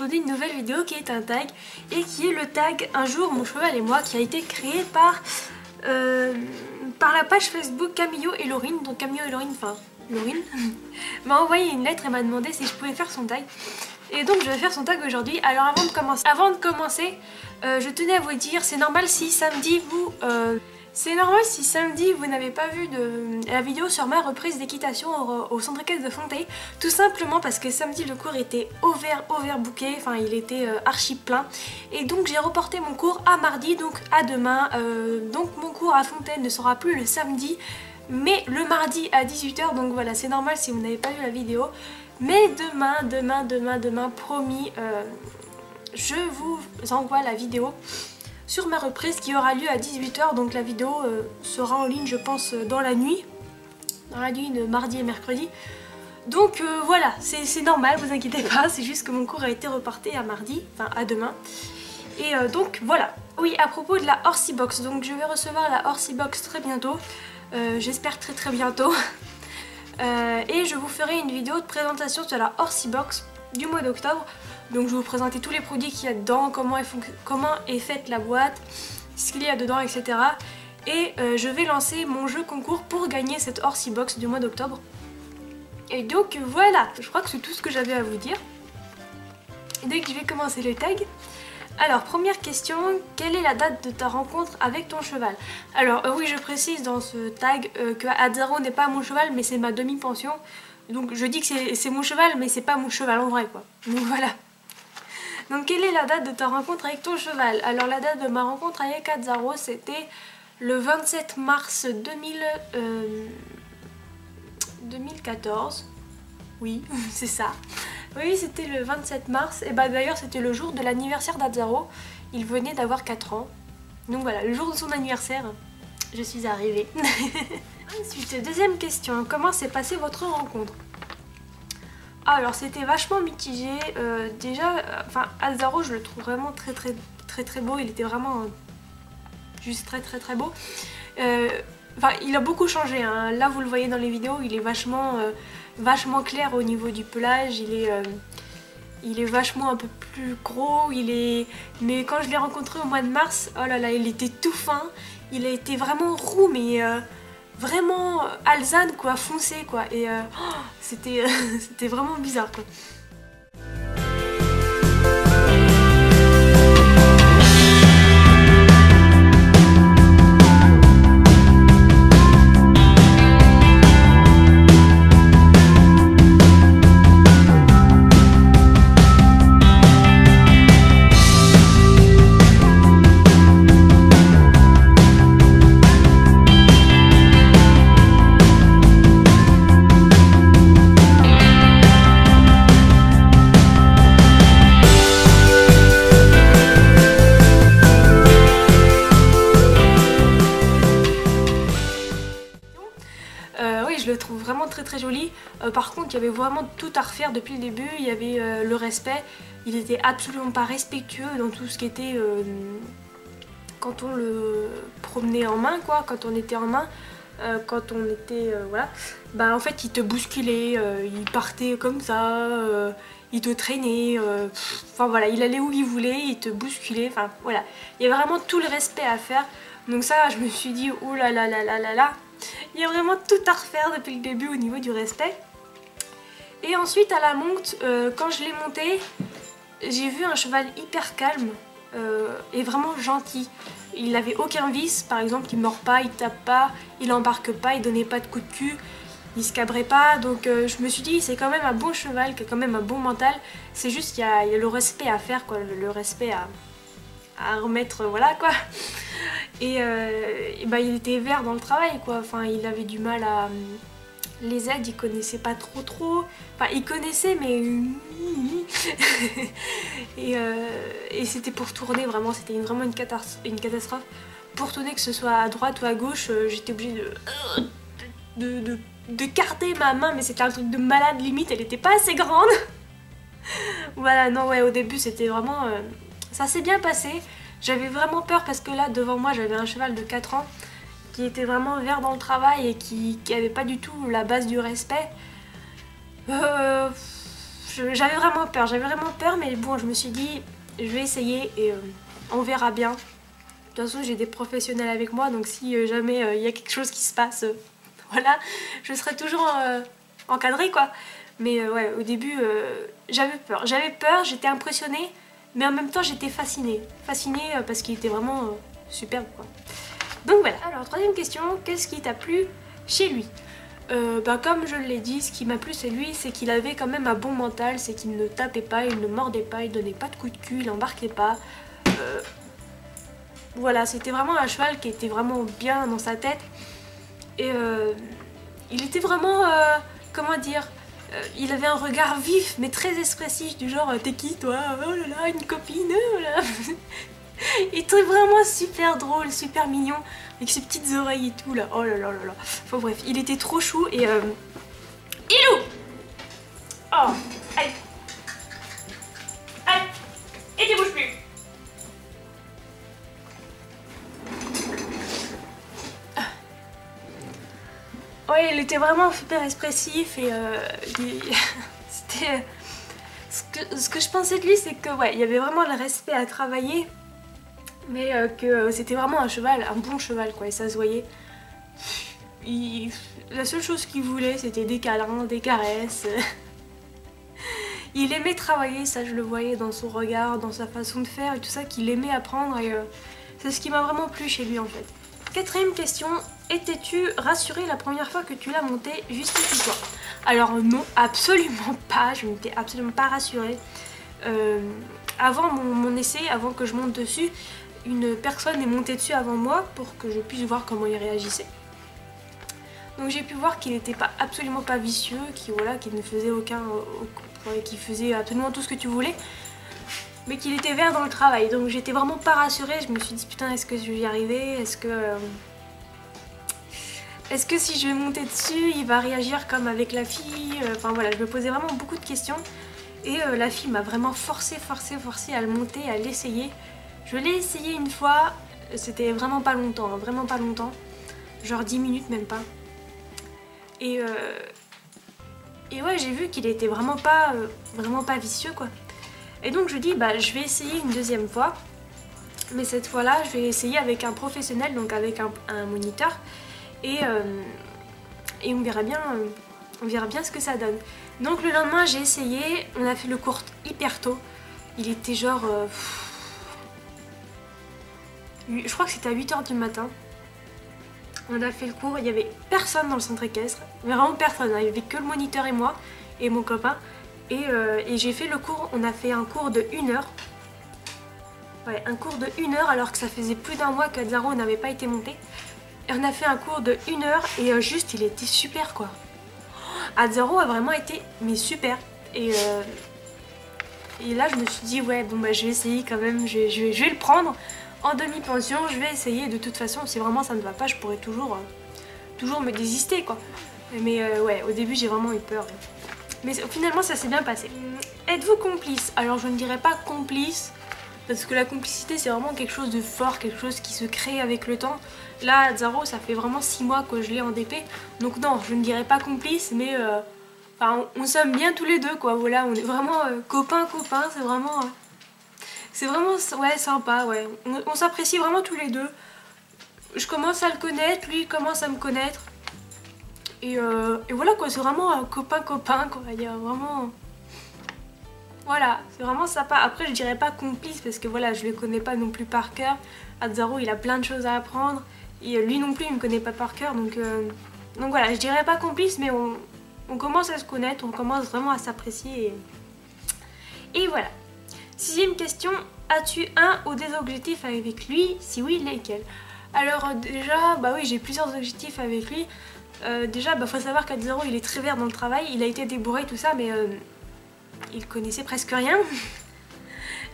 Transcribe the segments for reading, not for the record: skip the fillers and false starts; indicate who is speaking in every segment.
Speaker 1: aujourd'hui une nouvelle vidéo qui est un tag et qui est le tag Un jour mon cheval et moi qui a été créé par la page Facebook Camillo et Laurine. Donc Camillo et Laurine, enfin Laurine m'a envoyé une lettre et m'a demandé si je pouvais faire son tag. Et donc je vais faire son tag aujourd'hui. Alors avant de commencer, je tenais à vous dire, c'est normal si samedi vous n'avez pas vu la vidéo sur ma reprise d'équitation au centre équestre de Fontenay. Tout simplement parce que samedi le cours était overbooké, enfin il était archi plein. Et donc j'ai reporté mon cours à mardi, donc à demain. Donc mon cours à Fontaine ne sera plus le samedi, mais le mardi à 18 h. Donc voilà, c'est normal si vous n'avez pas vu la vidéo. Mais demain, promis, je vous envoie la vidéo sur ma reprise qui aura lieu à 18 h. Donc la vidéo sera en ligne je pense dans la nuit de mardi et mercredi. Donc voilà, c'est normal, vous inquiétez pas, c'est juste que mon cours a été reporté à mardi, enfin à demain. Et donc voilà. Oui, à propos de la Horsey Box, donc je vais recevoir la Horsey Box très bientôt, j'espère très bientôt. Et je vous ferai une vidéo de présentation sur la Horsey Box du mois d'octobre. Donc je vais vous présenter tous les produits qu'il y a dedans, comment est faite la boîte, ce qu'il y a dedans, etc. Et je vais lancer mon jeu concours pour gagner cette Horsey Box du mois d'octobre. Et donc voilà, je crois que c'est tout ce que j'avais à vous dire. Et donc je vais commencer le tag. Alors première question, quelle est la date de ta rencontre avec ton cheval? Alors oui, je précise dans ce tag que Azzaro n'est pas mon cheval mais c'est ma demi-pension. Donc je dis que c'est mon cheval mais c'est pas mon cheval en vrai quoi. Donc voilà. Donc quelle est la date de ta rencontre avec ton cheval? Alors la date de ma rencontre avec Azzaro c'était le 27 mars 2014. Oui, c'est ça. Oui, c'était le 27 mars. Et bah d'ailleurs c'était le jour de l'anniversaire d'Azzaro. Il venait d'avoir 4 ans. Donc voilà, le jour de son anniversaire, je suis arrivée. Ensuite, deuxième question. Comment s'est passée votre rencontre? Alors c'était vachement mitigé. Déjà, enfin Azzaro je le trouve vraiment très beau. Il était vraiment juste très beau. Enfin il a beaucoup changé, hein. Là vous le voyez dans les vidéos, il est vachement clair au niveau du pelage, il est vachement un peu plus gros, mais quand je l'ai rencontré au mois de mars, oh là là, il était tout fin, il a été vraiment roux mais vraiment alezane quoi, foncé quoi, et c'était vraiment bizarre quoi. Oui, je le trouve vraiment très joli. Par contre, il y avait vraiment tout à refaire depuis le début. Il y avait le respect. Il était absolument pas respectueux dans tout ce qui était quand on le promenait en main, quoi. Quand on était en main, quand on était voilà. Bah en fait, il te bousculait, il partait comme ça, il te traînait. Enfin voilà, il allait où il voulait, il te bousculait. Enfin voilà, il y avait vraiment tout le respect à faire. Donc ça, je me suis dit oh là là. Il y a vraiment tout à refaire depuis le début au niveau du respect. Et ensuite à la monte, quand je l'ai monté, j'ai vu un cheval hyper calme et vraiment gentil. Il n'avait aucun vice, par exemple il mord pas, il tape pas, il embarque pas, il donnait pas de coups de cul, il se cabrait pas. Donc je me suis dit c'est quand même un bon cheval, qui a quand même un bon mental. C'est juste qu'il y a le respect à faire quoi, le respect à remettre, voilà quoi. Et bah, il était vert dans le travail quoi, enfin il avait du mal à... Les aides il connaissait pas trop, enfin il connaissait mais... et c'était pour tourner vraiment, c'était vraiment une catastrophe. Pour tourner que ce soit à droite ou à gauche, j'étais obligée de carter ma main, mais c'était un truc de malade limite, elle était pas assez grande. Voilà, non ouais, au début c'était vraiment... ça s'est bien passé. J'avais vraiment peur parce que là devant moi j'avais un cheval de 4 ans qui était vraiment vert dans le travail et qui avait pas du tout la base du respect. Je j'avais vraiment peur, mais bon, je me suis dit, je vais essayer et on verra bien. De toute façon, j'ai des professionnels avec moi, donc si jamais il y a quelque chose qui se passe, voilà, je serai toujours encadrée, quoi. Mais ouais, au début, j'avais peur, j'étais impressionnée, mais en même temps, j'étais fascinée. Fascinée parce qu'il était vraiment superbe, quoi. Donc voilà. Alors, troisième question, qu'est-ce qui t'a plu chez lui? Comme je l'ai dit, ce qui m'a plu chez lui, c'est qu'il avait quand même un bon mental, c'est qu'il ne tapait pas, il ne mordait pas, il donnait pas de coups de cul, il embarquait pas. Voilà, c'était vraiment un cheval qui était vraiment bien dans sa tête. Et il était vraiment, comment dire, il avait un regard vif mais très expressif du genre t'es qui toi? Oh là là, une copine, oh là. Il était vraiment super drôle, super mignon, avec ses petites oreilles et tout là, oh là là là là. Enfin bref, il était trop chou et Ilou! Oh, allez! Allez! Et tu bouges plus! Ouais, il était vraiment super expressif et c'était... Ce que je pensais de lui, c'est que ouais, il y avait vraiment le respect à travailler, mais que c'était vraiment un cheval, un bon cheval quoi, et ça se voyait. La seule chose qu'il voulait, c'était des câlins, des caresses. Il aimait travailler, ça je le voyais dans son regard, dans sa façon de faire et tout ça, qu'il aimait apprendre et c'est ce qui m'a vraiment plu chez lui en fait. Quatrième question, étais-tu rassurée la première fois que tu l'as monté? Justifie-toi. Alors non, absolument pas, je n'étais absolument pas rassurée. Avant mon essai, avant que je monte dessus, une personne est montée dessus avant moi pour que je puisse voir comment il réagissait. Donc j'ai pu voir qu'il n'était absolument pas vicieux, qu'il ne faisait qu'il faisait absolument tout ce que tu voulais, mais qu'il était vert dans le travail. Donc j'étais vraiment pas rassurée, je me suis dit putain, est-ce que je vais y arriver? Est-ce que si je vais monter dessus, il va réagir comme avec la fille? Enfin voilà, je me posais vraiment beaucoup de questions. Et la fille m'a vraiment forcé à le monter, à l'essayer. Je l'ai essayé une fois, c'était vraiment pas longtemps, hein, vraiment pas longtemps. Genre 10 minutes même pas. Et ouais, j'ai vu qu'il était vraiment pas vicieux quoi. Et donc je dis bah je vais essayer une deuxième fois. Mais cette fois-là, je vais essayer avec un professionnel, donc avec un moniteur. Et on verra bien ce que ça donne. Donc le lendemain j'ai essayé, on a fait le cours hyper tôt. Il était genre... je crois que c'était à 8 h du matin. On a fait le cours, il n'y avait personne dans le centre équestre. Vraiment personne, hein. Il n'y avait que le moniteur et moi et mon copain. Et j'ai fait le cours, on a fait un cours de 1 heure. Ouais, un cours de 1 heure alors que ça faisait plus d'un mois qu'Azzaro n'avait pas été monté. Et on a fait un cours de 1 heure et juste il était super quoi. Azzaro a vraiment été mais super. Et là je me suis dit ouais bon bah je vais essayer quand même, je vais le prendre en demi-pension, je vais essayer de toute façon, si vraiment ça ne va pas je pourrais toujours me désister quoi. Mais ouais au début j'ai vraiment eu peur. Mais finalement ça s'est bien passé. Êtes-vous complice? Alors je ne dirais pas complice. Parce que la complicité c'est vraiment quelque chose de fort, quelque chose qui se crée avec le temps. Là, Azzaro, ça fait vraiment 6 mois que je l'ai en DP. Donc non, je ne dirais pas complice, mais on s'aime bien tous les deux quoi. Voilà, on est vraiment copains, c'est vraiment ouais, sympa, ouais. On s'apprécie vraiment tous les deux. Je commence à le connaître, lui il commence à me connaître. Et voilà quoi, c'est vraiment un copain quoi. Il y a vraiment... Voilà, c'est vraiment sympa. Après je dirais pas complice parce que voilà, je le connais pas non plus par cœur. Azzaro il a plein de choses à apprendre. Et lui non plus il me connaît pas par cœur. Donc voilà, je dirais pas complice mais on commence à se connaître, on commence vraiment à s'apprécier. Et voilà. 6ème question, as-tu un ou des objectifs avec lui? Si oui, lesquels? Alors déjà, bah oui j'ai plusieurs objectifs avec lui. Déjà, faut savoir qu'Azzaro il est très vert dans le travail. Il a été débourré tout ça mais... il connaissait presque rien.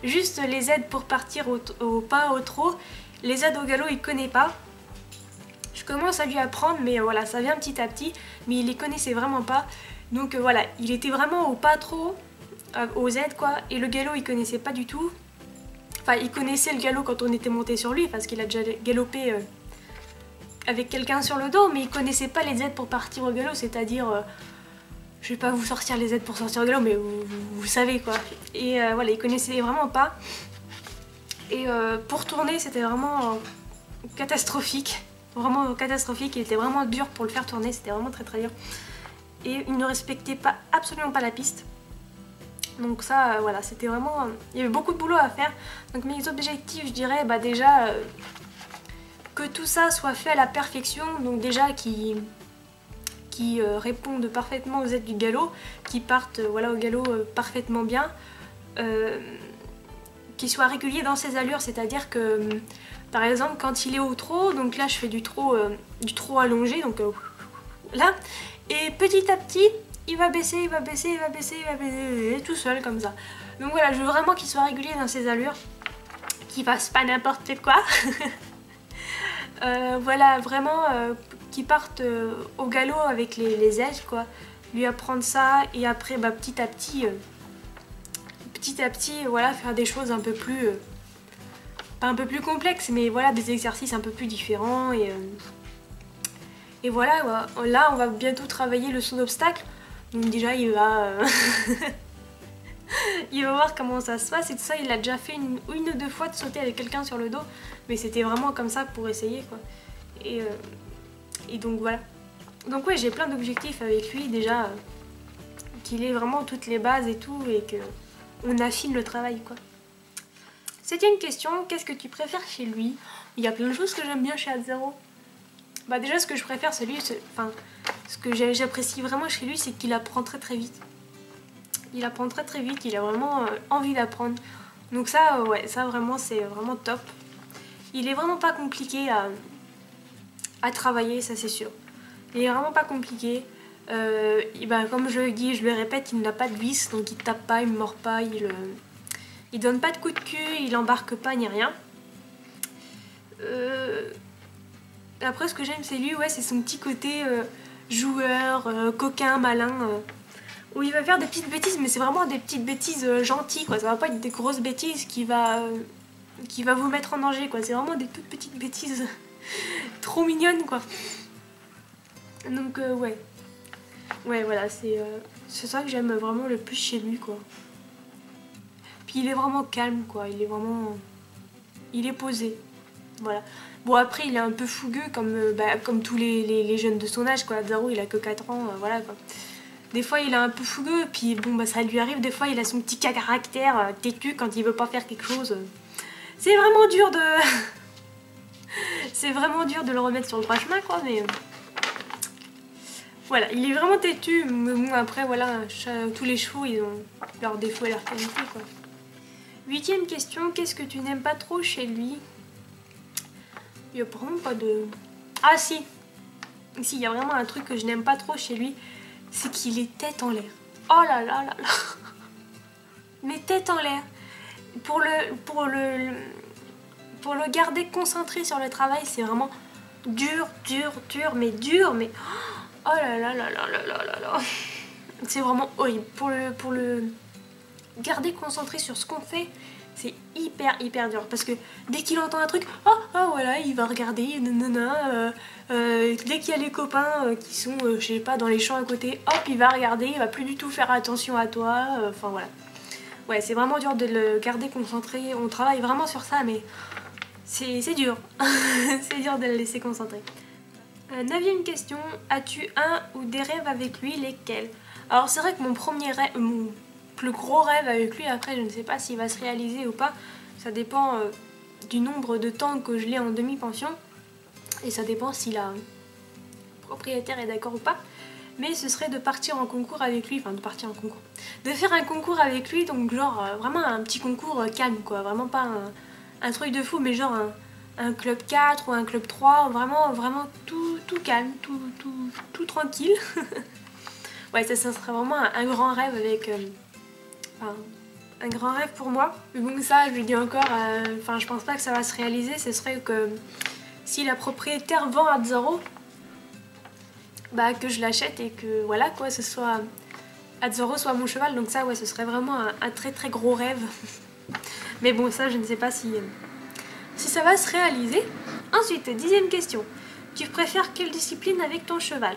Speaker 1: Juste les aides pour partir au pas, au trot. Les aides au galop, il connaît pas. Je commence à lui apprendre, mais voilà, ça vient petit à petit. Mais il les connaissait vraiment pas. Donc voilà, il était vraiment au pas trot, aux aides quoi. Et le galop, il connaissait pas du tout. Enfin, il connaissait le galop quand on était monté sur lui, parce qu'il a déjà galopé avec quelqu'un sur le dos. Mais il connaissait pas les aides pour partir au galop, c'est-à-dire... je vais pas vous sortir les aides pour sortir au galop, mais vous savez quoi. Et voilà, il connaissait vraiment pas. Et pour tourner, c'était vraiment catastrophique. Vraiment catastrophique, il était vraiment dur pour le faire tourner, c'était vraiment très dur. Et il ne respectait pas, absolument pas la piste. Donc ça, voilà, c'était vraiment... il y avait beaucoup de boulot à faire. Donc mes objectifs, je dirais, bah déjà... que tout ça soit fait à la perfection. Donc déjà qui répondent parfaitement aux aides du galop, qui partent voilà, au galop parfaitement bien. Qui soit régulier dans ses allures, c'est-à-dire que... par exemple, quand il est au trot, donc là je fais du trot allongé, donc là, et petit à petit, il va baisser, il va baisser, il va baisser, il va baisser, tout seul comme ça. Donc voilà, je veux vraiment qu'il soit régulier dans ses allures, qu'il fasse pas n'importe quoi. Voilà, vraiment qu'il parte au galop avec les ailes, quoi. Lui apprendre ça, et après, bah, petit à petit, voilà, faire des choses un peu plus... pas un peu plus complexes, mais voilà, des exercices un peu plus différents. Et voilà, là on va bientôt travailler le saut d'obstacle. Donc déjà il va... il va voir comment ça se passe et tout ça. Il a déjà fait une ou deux fois de sauter avec quelqu'un sur le dos. Mais c'était vraiment comme ça pour essayer quoi. Et donc voilà. Donc ouais, j'ai plein d'objectifs avec lui déjà. Qu'il ait vraiment toutes les bases et tout. Et qu'on affine le travail quoi. C'était une question, qu'est-ce que tu préfères chez lui? Il y a plein de choses que j'aime bien chez Atzero. Bah déjà ce que je préfère c'est lui, enfin ce que j'apprécie vraiment chez lui c'est qu'il apprend très vite. Il apprend très vite, il a vraiment envie d'apprendre. Donc ça ouais, ça vraiment c'est vraiment top. Il est vraiment pas compliqué à travailler, ça c'est sûr. Il est vraiment pas compliqué. Bah, comme je le dis, je le répète, il n'a pas de vis, donc il tape pas, il mord pas, il donne pas de coup de cul, il embarque pas ni rien. Après ce que j'aime c'est lui, ouais, c'est son petit côté joueur, coquin, malin, où il va faire des petites bêtises, mais c'est vraiment des petites bêtises gentilles quoi, ça va pas être des grosses bêtises qui va vous mettre en danger quoi, c'est vraiment des toutes petites bêtises trop mignonnes quoi. Donc ouais. Ouais voilà, c'est ça que j'aime vraiment le plus chez lui quoi. Puis il est vraiment calme quoi, il est posé. Voilà. Bon après il est un peu fougueux comme tous les jeunes de son âge quoi. Atzero il a que 4 ans, voilà quoi. Des fois il est un peu fougueux, puis bon bah ça lui arrive, des fois il a son petit caractère têtu quand il veut pas faire quelque chose. C'est vraiment dur de... c'est vraiment dur de le remettre sur le droit chemin quoi, mais... Voilà, il est vraiment têtu, mais bon après voilà, tous les chevaux ils ont leurs défauts et leurs qualités quoi. 8e question, qu'est-ce que tu n'aimes pas trop chez lui? Il n'y a vraiment pas de... Ah si, il y a vraiment un truc que je n'aime pas trop chez lui, c'est qu'il est tête en l'air. Oh là là là là. Mais tête en l'air. Pour le garder concentré sur le travail, c'est vraiment dur, mais oh là là là là là là là là. C'est vraiment horrible. Pour le garder concentré sur ce qu'on fait, c'est hyper dur parce que dès qu'il entend un truc, oh voilà, il va regarder, nanana, dès qu'il y a les copains qui sont, je sais pas, dans les champs à côté, hop, il va regarder, il va plus du tout faire attention à toi, enfin voilà. Ouais, c'est vraiment dur de le garder concentré, on travaille vraiment sur ça, mais c'est dur, c'est dur de le laisser concentré. 9e question, as-tu un ou des rêves avec lui, lesquels? Alors c'est vrai que mon premier rêve, mon plus gros rêve avec lui, après je ne sais pas s'il va se réaliser ou pas, ça dépend du nombre de temps que je l'ai en demi-pension, et ça dépend si la propriétaire est d'accord ou pas, mais ce serait de partir en concours avec lui, enfin de faire un concours avec lui, donc genre vraiment un petit concours calme quoi, vraiment pas un truc de fou, mais genre un club 4 ou un club 3, vraiment tout calme, tout tranquille. Ouais, ça serait vraiment un grand rêve avec... un grand rêve pour moi. Mais bon, ça, je lui dis encore, enfin, je pense pas que ça va se réaliser. Ce serait que si la propriétaire vend Atzero, bah que je l'achète et que voilà quoi, ce soit Atzero soit mon cheval. Donc ça, ouais, ce serait vraiment un très gros rêve. Mais bon, ça, je ne sais pas si ça va se réaliser. Ensuite, 10e question. Tu préfères quelle discipline avec ton cheval?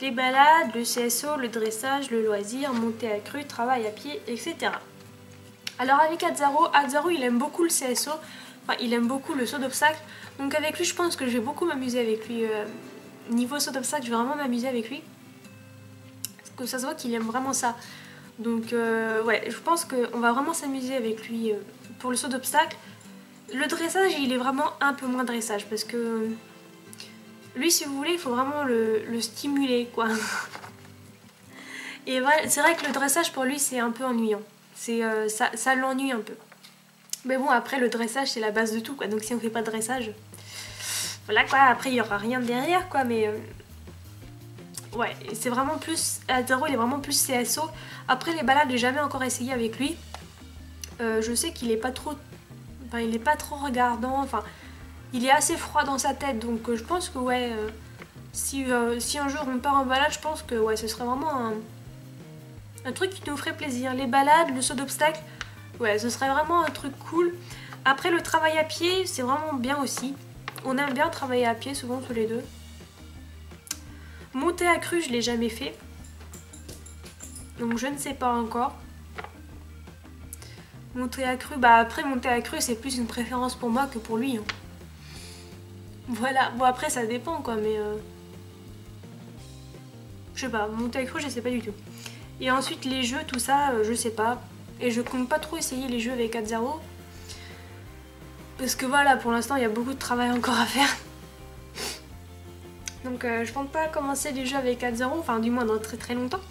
Speaker 1: les balades, le CSO, le dressage, le loisir, montée accrue, travail à pied, etc. Alors avec Azzaro, il aime beaucoup le CSO, enfin il aime beaucoup le saut d'obstacle, donc avec lui je pense que je vais beaucoup m'amuser avec lui. Niveau saut d'obstacle, je vais vraiment m'amuser avec lui, parce que ça se voit qu'il aime vraiment ça. Donc ouais, je pense qu'on va vraiment s'amuser avec lui pour le saut d'obstacle. Le dressage, il est vraiment un peu moins dressage, parce que lui, si vous voulez, il faut vraiment le stimuler, quoi. Et voilà, c'est vrai que le dressage, pour lui, c'est un peu ennuyant. Ça l'ennuie un peu. Mais bon, après, le dressage, c'est la base de tout, quoi. Donc si on fait pas de dressage, voilà, quoi. Après, il y aura rien derrière, quoi. Mais ouais, c'est vraiment plus... Azzaro, il est vraiment plus CSO. Après, les balades, j'ai jamais encore essayé avec lui. Je sais qu'il est pas trop... Enfin, il est pas trop regardant, enfin... Il est assez froid dans sa tête, donc je pense que ouais, si un jour on part en balade, je pense que ouais, ce serait vraiment un truc qui nous ferait plaisir. Les balades, le saut d'obstacle, ouais, ce serait vraiment un truc cool. Après le travail à pied, c'est vraiment bien aussi. On aime bien travailler à pied, souvent tous les deux. Monter à crue, je l'ai jamais fait. Donc je ne sais pas encore. Monter à crue, bah après monter à crue, c'est plus une préférence pour moi que pour lui. Hein. Voilà, bon après ça dépend quoi, mais je sais pas, monter à crue je sais pas du tout. Et ensuite les jeux, tout ça, je sais pas. Et je compte pas trop essayer les jeux avec Azzaro. Parce que voilà, pour l'instant il y a beaucoup de travail encore à faire. Donc je compte pas commencer les jeux avec Azzaro, enfin du moins dans très très longtemps.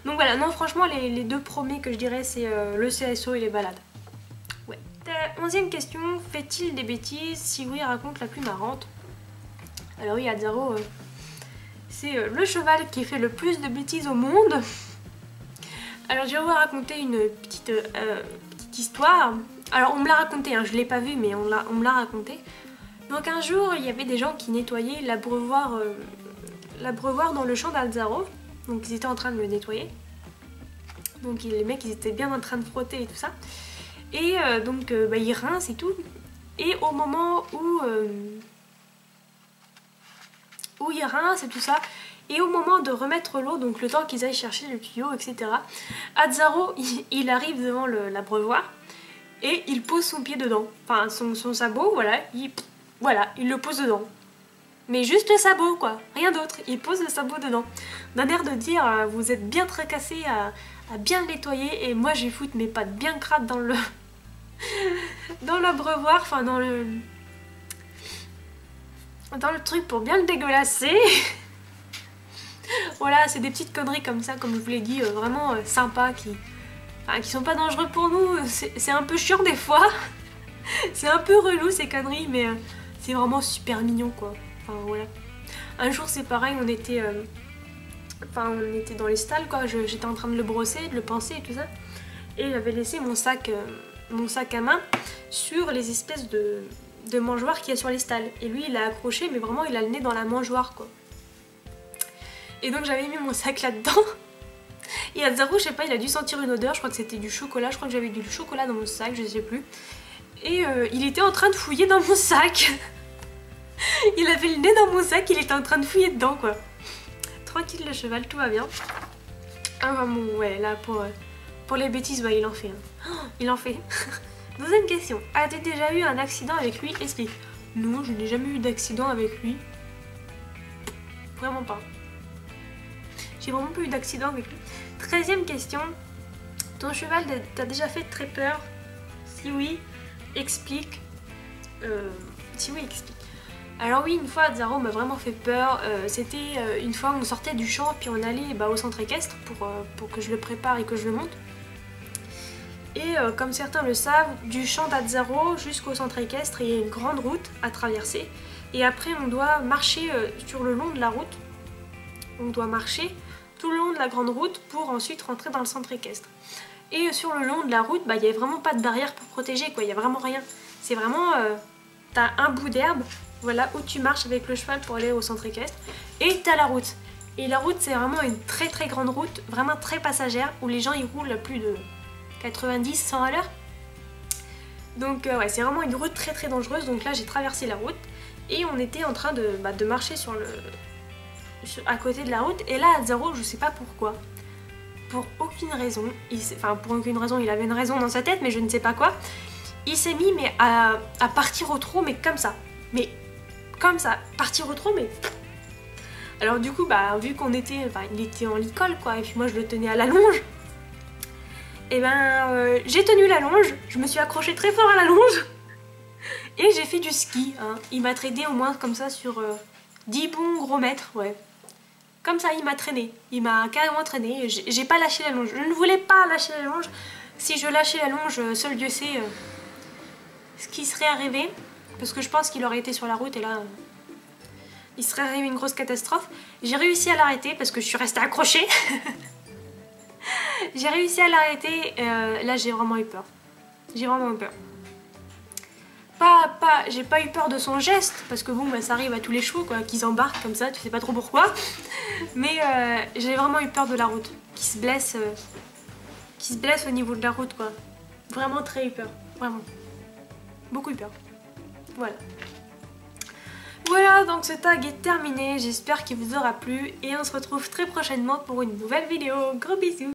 Speaker 1: Donc voilà, non franchement les deux premiers que je dirais c'est le CSO et les balades. 11e question, fait-il des bêtises? Si oui, raconte la plus marrante. Alors oui, Azzaro, c'est le cheval qui fait le plus de bêtises au monde. Alors je vais vous raconter une petite histoire. Alors on me l'a raconté, hein, je l'ai pas vu, mais on me l'a raconté. Donc un jour, il y avait des gens qui nettoyaient l'abreuvoir dans le champ d'Azzaro. Donc ils étaient en train de le nettoyer. Donc les mecs, ils étaient bien en train de frotter et tout ça. Et donc bah, il rince et tout. Et au moment où il rince et tout ça, et au moment de remettre l'eau, donc le temps qu'ils aillent chercher le tuyau, etc., Azzaro, il arrive devant l'abreuvoir et il pose son pied dedans. Enfin, son sabot, voilà, il le pose dedans. Mais juste le sabot, quoi, rien d'autre. Il pose le sabot dedans. D'un air de dire, vous êtes bien tracassé à bien le nettoyer, et moi je vais foutre mes pattes bien crades dans le... dans l'abreuvoir, enfin dans le truc pour bien le dégueulasser. Voilà, c'est des petites conneries comme ça, comme je vous l'ai dit, vraiment sympas, qui sont pas dangereux pour nous. C'est un peu chiant des fois. C'est un peu relou ces conneries, mais c'est vraiment super mignon quoi. Enfin voilà. Un jour c'est pareil, on était dans les stalles quoi, j'étais en train de le brosser, de le pincer et tout ça. Et j'avais laissé mon sac à main sur les espèces de mangeoires qu'il y a sur les stalles. Et lui il a accroché, mais vraiment il a le nez dans la mangeoire quoi. Et donc j'avais mis mon sac là-dedans. Et Azzaro, je sais pas, il a dû sentir une odeur, je crois que c'était du chocolat, je crois que j'avais du chocolat dans mon sac, je sais plus. Et il était en train de fouiller dans mon sac. Il avait le nez dans mon sac, il était en train de fouiller dedans quoi. Tranquille le cheval, tout va bien. Ah bah bon, ouais, là pour les bêtises, bah il en fait. Hein. Oh, il en fait. Deuxième question. As-tu déjà eu un accident avec lui? Explique. Non, je n'ai jamais eu d'accident avec lui. Vraiment pas. J'ai vraiment pas eu d'accident avec lui. 13e question. Ton cheval t'a déjà fait très peur? Si oui, explique. Si oui, explique. Alors oui, une fois, Azzaro m'a vraiment fait peur. C'était une fois, on sortait du champ, puis on allait au centre équestre pour que je le prépare et que je le monte. Et comme certains le savent, du champ d'Azzaro jusqu'au centre équestre, il y a une grande route à traverser. Et après, on doit marcher sur le long de la route. On doit marcher tout le long de la grande route pour ensuite rentrer dans le centre équestre. Et sur le long de la route, bah, il n'y a vraiment pas de barrière pour protéger, quoi. Il n'y a vraiment rien. C'est vraiment... t'as un bout d'herbe, voilà, où tu marches avec le cheval pour aller au centre équestre. Et t'as la route. Et la route, c'est vraiment une très très grande route, vraiment très passagère, où les gens ils roulent à plus de 90, 100 à l'heure. Donc ouais, c'est vraiment une route très très dangereuse. Donc là, j'ai traversé la route et on était en train de marcher sur à côté de la route et là à Zaro, je sais pas pourquoi. Pour aucune raison, enfin pour aucune raison, il avait une raison dans sa tête mais je ne sais pas quoi. Il s'est mis mais à partir au trot mais comme ça. Mais comme ça, partir au trot mais... Alors du coup bah vu qu'on était, enfin il était en licol quoi et puis moi je le tenais à la longe. Et ben j'ai tenu la longe, je me suis accrochée très fort à la longe. Et j'ai fait du ski, hein. Il m'a traîné au moins comme ça sur 10 bons gros mètres, ouais. Comme ça, il m'a traîné. Il m'a carrément traîné. J'ai pas lâché la longe. Je ne voulais pas lâcher la longe. Si je lâchais la longe, seul Dieu sait ce qui serait arrivé. Parce que je pense qu'il aurait été sur la route et là, il serait arrivé une grosse catastrophe. J'ai réussi à l'arrêter parce que je suis restée accrochée. J'ai réussi à l'arrêter. Là, j'ai vraiment eu peur. J'ai vraiment eu peur. J'ai pas eu peur de son geste parce que bon bah, ça arrive à tous les chevaux quoi, qu'ils embarquent comme ça, tu sais pas trop pourquoi, mais j'ai vraiment eu peur de la route, qui se blesse au niveau de la route quoi, vraiment très eu peur, vraiment, beaucoup eu peur, voilà donc ce tag est terminé, j'espère qu'il vous aura plu et on se retrouve très prochainement pour une nouvelle vidéo, gros bisous.